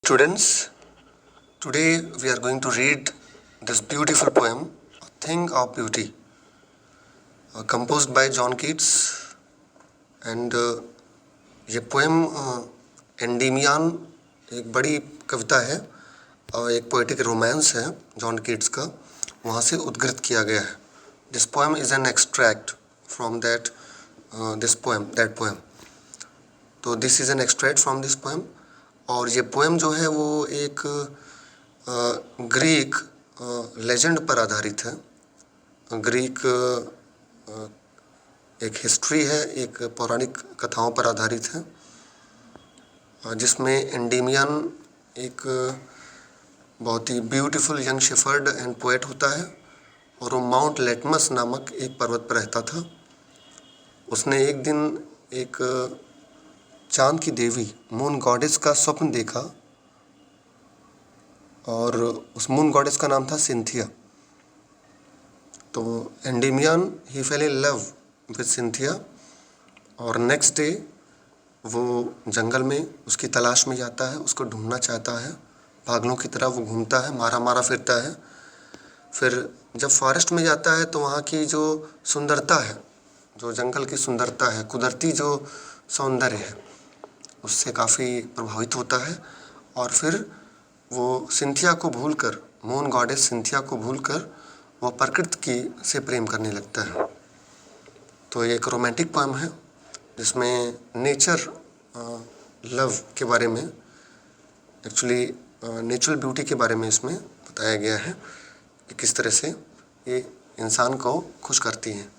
Students, today we are going to read this beautiful poem, A Thing of Beauty, composed by John Keats. And ये poem Endymion एक बड़ी कविता है और एक पोएटिक रोमांस है जॉन कीट्स का, वहाँ से उद्धृत किया गया है. This poem is an extract from that poem. तो this is an extract from this poem. और ये पोएम जो है वो एक ग्रीक लेजेंड पर आधारित है. ग्रीक एक हिस्ट्री है, एक पौराणिक कथाओं पर आधारित है, जिसमें एंडीमियन एक बहुत ही beautiful young shepherd and poet होता है और वो माउंट लेटमस नामक एक पर्वत पर रहता था. उसने एक दिन एक चांद की देवी मून गॉडेस का स्वप्न देखा और उस मून गॉडेस का नाम था सिंथिया. तो Endymion he fail in love with Cynthia और नेक्स्ट डे वो जंगल में उसकी तलाश में जाता है, उसको ढूंढना चाहता है. पागलों की तरह वो घूमता है, मारा मारा फिरता है. फिर जब फॉरेस्ट में जाता है तो वहाँ की जो सुंदरता है, जो जंगल की सुंदरता है, कुदरती जो सौंदर्य है, उससे काफ़ी प्रभावित होता है. और फिर वो सिंथिया को भूलकर, मून गॉडेस सिंथिया को भूलकर वो प्रकृति की से प्रेम करने लगता है. तो ये एक रोमांटिक पोएम है जिसमें नेचर लव के बारे में, एक्चुअली नेचुरल ब्यूटी के बारे में इसमें बताया गया है कि किस तरह से ये इंसान को खुश करती हैं.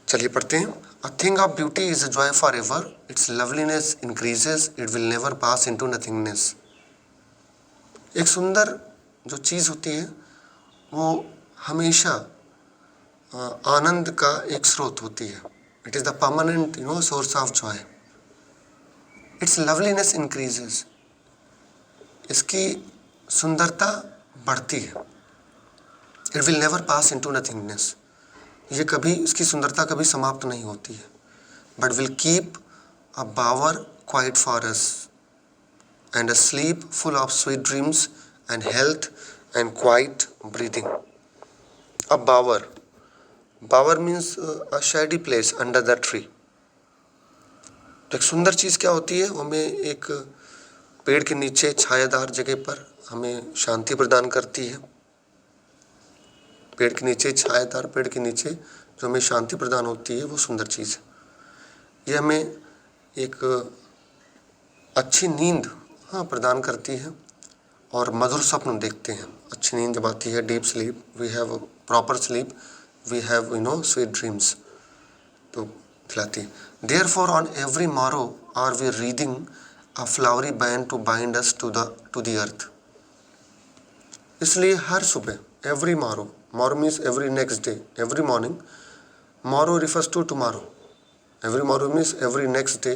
चलिए पढ़ते हैं. A thing of beauty is a joy forever. Its loveliness increases. It will never pass into nothingness. एक सुंदर जो चीज़ होती है वो हमेशा आनंद का एक स्रोत होती है. It is the permanent, source of joy. Its loveliness increases. इसकी सुंदरता बढ़ती है. It will never pass into nothingness. ये कभी, इसकी सुंदरता कभी समाप्त नहीं होती है. But will keep a bower quiet for us and a sleep full of sweet dreams and health and quiet breathing. A bower. Bower means a shady place under the tree. तो एक सुंदर चीज़ क्या होती है? वो हमें एक पेड़ के नीचे छायादार जगह पर हमें शांति प्रदान करती है. पेड़ के नीचे, छायादार पेड़ के नीचे जो हमें शांति प्रदान होती है वो सुंदर चीज़ है. ये हमें एक अच्छी नींद प्रदान करती है और मधुर स्वप्न देखते हैं. अच्छी नींद जब आती है, deep sleep, we have proper sleep, we have sweet dreams, तो खिलाती है. Therefore on every morrow are we wreathing a flowery band to bind us to the earth. इसलिए हर सुबह, every morrow, morrow means every next day, every morning. Morrow refers to tomorrow. Every morrow means every next day.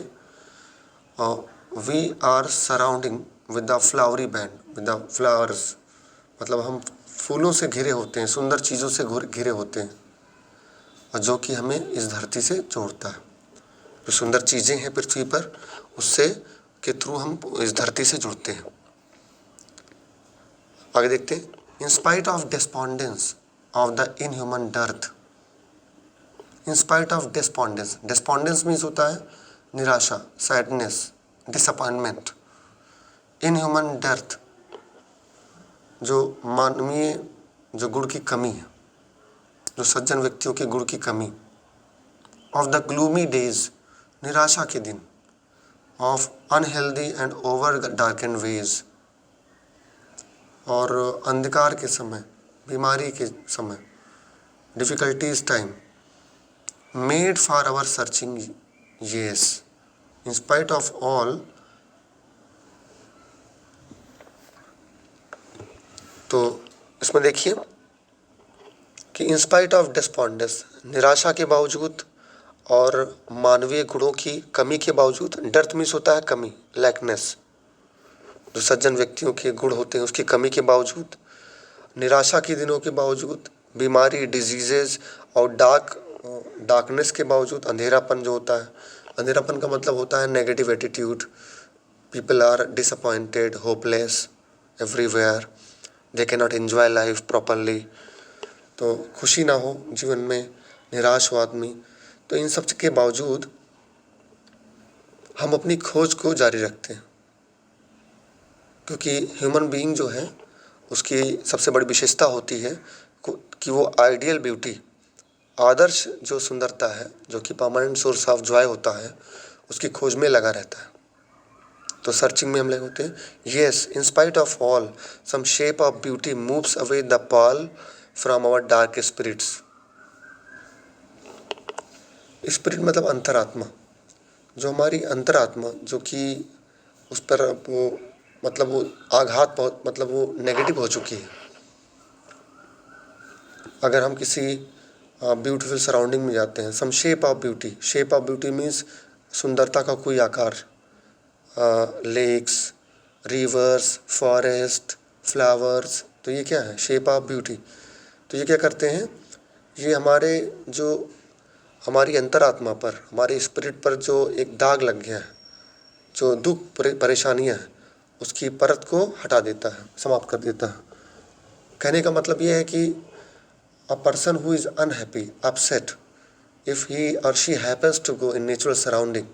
We are surrounding with the flowery band, with the flowers. मतलब हम फूलों से घिरे होते हैं, सुंदर चीज़ों से घिरे होते हैं, और जो कि हमें इस धरती से जोड़ता है. जो सुंदर चीज़ें हैं पृथ्वी पर, उससे के थ्रू हम इस धरती से जुड़ते हैं. आगे देखते हैं. In spite of despondence of the inhuman dearth. In spite of despondence. Despondence means होता है निराशा, sadness, disappointment. Inhuman dearth, जो मानवीय जो गुण की कमी है, जो सज्जन व्यक्तियों के गुण की कमी. Of the gloomy days, निराशा के दिन. Of unhealthy and over darkened ways, और अंधकार के समय, बीमारी के समय, difficulties time. Made for our searching years. In spite of all, तो इसमें देखिए कि in spite of despondence, निराशा के बावजूद और मानवीय गुणों की कमी के बावजूद. डर्थ मीन्स होता है कमी, लैकनेस, जो सज्जन व्यक्तियों के गुण होते हैं उसकी कमी के बावजूद, निराशा के दिनों के बावजूद, बीमारी, डिजीजेज और डार्कनेस के बावजूद, अंधेरापन जो होता है, अंधेरापन का मतलब होता है negative attitude, People are disappointed, hopeless everywhere. They cannot enjoy life properly. तो खुशी ना हो जीवन में, निराश हो आदमी। तो इन सब के बावजूद हम अपनी खोज को जारी रखते हैं, क्योंकि ह्यूमन बीइंग जो है उसकी सबसे बड़ी विशेषता होती है कि वो आइडियल ब्यूटी, आदर्श जो सुंदरता है, जो कि परमानेंट सोर्स ऑफ जॉय होता है, उसकी खोज में लगा रहता है। तो सर्चिंग में हम लगे होते हैं। Yes, in spite of all some shape of beauty moves away the pall from our dark spirits. Spirit मतलब अंतरात्मा, जो हमारी अंतरात्मा, जो कि उस पर वो मतलब वो आघात मतलब वो नेगेटिव हो चुकी है। अगर हम किसी ब्यूटीफुल सराउंडिंग में जाते हैं, some shape of beauty, shape of beauty means सुंदरता का कोई आकार, लेक्स, रिवर्स, फॉरेस्ट, फ्लावर्स, तो ये क्या है? Shape of beauty. तो ये क्या करते हैं? ये हमारी अंतरात्मा पर, हमारे स्पिरिट पर जो एक दाग लग गया है, जो दुख परेशानियां हैं, उसकी परत को हटा देता है, समाप्त कर देता है। कहने का मतलब ये है कि a person who is unhappy, upset, if he or she happens to go in natural surrounding,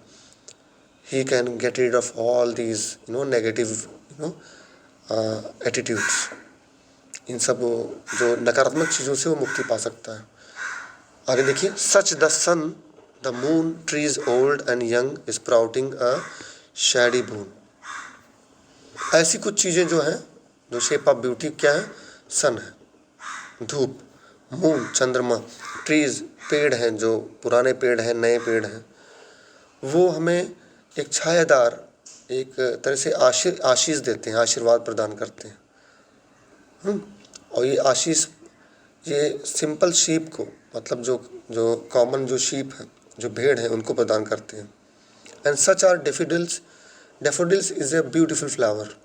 he can get rid of all these negative attitudes. इन सब जो नकारात्मक चीज़ों से वो मुक्ति पा सकता है। आगे देखिए, such the sun the moon trees old and young sprouting a shady boon. ऐसी कुछ चीज़ें जो हैं, जो शेप ऑफ ब्यूटी क्या है? सन है, धूप, मून चंद्रमा, ट्रीज पेड़ हैं, जो पुराने पेड़ हैं, नए पेड़ हैं, वो हमें एक छायादार, एक तरह से आशीष देते हैं, आशीर्वाद प्रदान करते हैं। और ये आशीष ये सिंपल शीप को, मतलब जो कॉमन जो शीप है, जो भेड़ है, उनको प्रदान करते हैं। And such are daffodils. Daffodils is a beautiful flower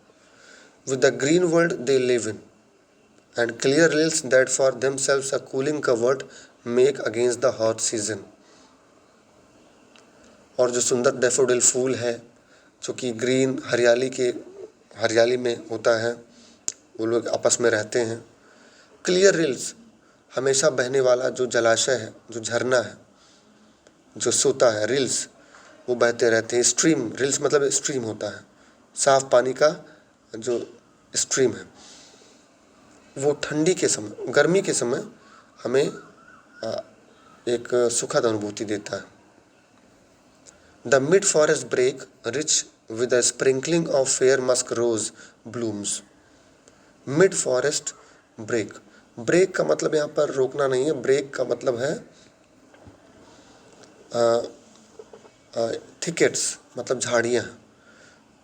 with the green world they live in and clear rills that for themselves a cooling covert make against the hot season। और जो सुंदर डेफोडिल फूल है, जो कि green हरियाली में होता है, वो लोग आपस में रहते हैं। क्लियर रिल्स, हमेशा बहने वाला जो जलाशय है, जो झरना है, जो सोता है, रिल्स वो बहते रहते हैं। स्ट्रीम, रिल्स मतलब स्ट्रीम होता है, साफ पानी का जो स्ट्रीम है, वो ठंडी के समय, गर्मी के समय हमें एक सुखद अनुभूति देता है। The mid forest brake rich with a sprinkling of fair musk rose blooms. Mid forest brake, brake का मतलब यहाँ पर रोकना नहीं है, ब्रेक का मतलब है थिकेट्स, मतलब झाड़ियाँ।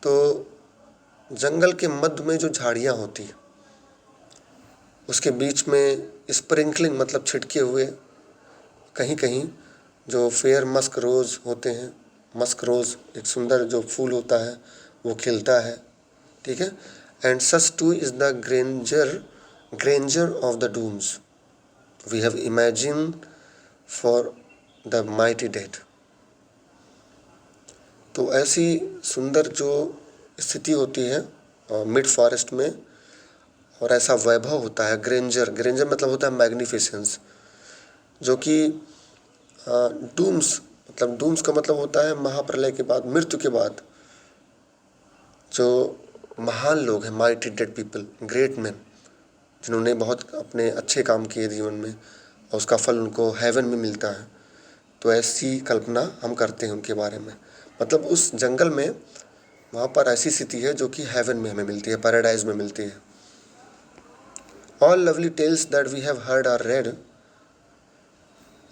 तो जंगल के मध्य में जो झाड़ियाँ होती हैं, उसके बीच में स्प्रिंकलिंग मतलब छिड़के हुए कहीं कहीं जो फेयर मस्क रोज़ होते हैं। मस्क रोज़ एक सुंदर जो फूल होता है, वो खिलता है, ठीक है। And such too is the grandeur of the dooms we have imagine for the mighty dead. तो ऐसी सुंदर जो स्थिति होती है मिड फॉरेस्ट में, और ऐसा वैभव होता है। ग्रेंजर मतलब होता है मैग्निफिसेंस, जो कि डूम्स का मतलब होता है महाप्रलय के बाद, मृत्यु के बाद जो महान लोग हैं, mighty dead people, great man, जिन्होंने बहुत अपने अच्छे काम किए जीवन में, और उसका फल उनको हेवन में मिलता है। तो ऐसी कल्पना हम करते हैं उनके बारे में। मतलब उस जंगल में वहाँ पर ऐसी स्थिति है जो कि हेवन में हमें मिलती है, पैराडाइज में मिलती है। All lovely tales that we have heard or read,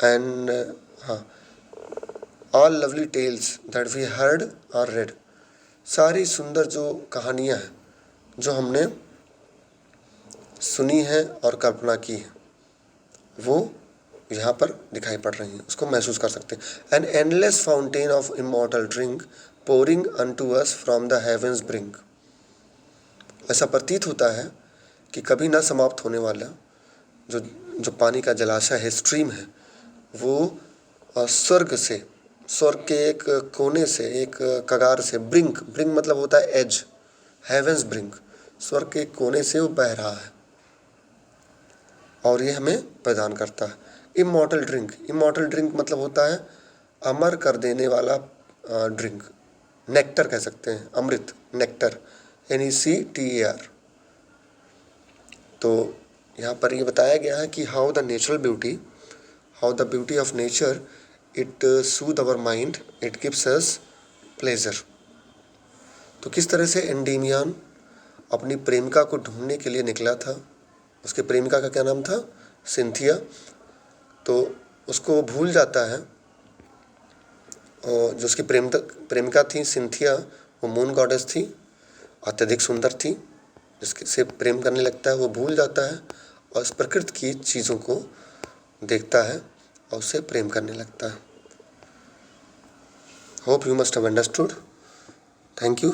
and all lovely tales that we heard or read, सारी सुंदर जो कहानियाँ हैं, जो हमने सुनी है और कल्पना की है, वो यहाँ पर दिखाई पड़ रही हैं, उसको महसूस कर सकते हैं। An endless fountain of immortal drink pouring unto us from the heavens brink। ऐसा प्रतीत होता है कि कभी ना समाप्त होने वाला जो पानी का जलाशय है, स्ट्रीम है, वो स्वर्ग से, स्वर्ग के एक कोने से, एक कगार से, ब्रिंक, ब्रिंक मतलब होता है एज, हेवेंस ब्रिंक, स्वर्ग के एक कोने से वो बह रहा है और ये हमें प्रदान करता है। इमॉर्टल ड्रिंक, इमॉर्टल ड्रिंक मतलब होता है अमर कर देने वाला ड्रिंक, नेक्टर कह सकते हैं, अमृत, नेक्टर, NECTAR। तो यहाँ पर ये बताया गया है कि how the natural beauty, how the beauty of nature, it Sood our mind, it gives us pleasure. तो किस तरह से एंडीमियन अपनी प्रेमिका को ढूंढने के लिए निकला था, उसके प्रेमिका का क्या नाम था, सिंथिया। तो उसको वो भूल जाता है, और जो उसकी प्रेमिका थी सिंथिया, वो मून गॉडेस थी, अत्यधिक सुंदर थी, जिसके से प्रेम करने लगता है, वो भूल जाता है और इस प्रकृति की चीज़ों को देखता है और उससे प्रेम करने लगता है। Hope you must have understood. Thank you.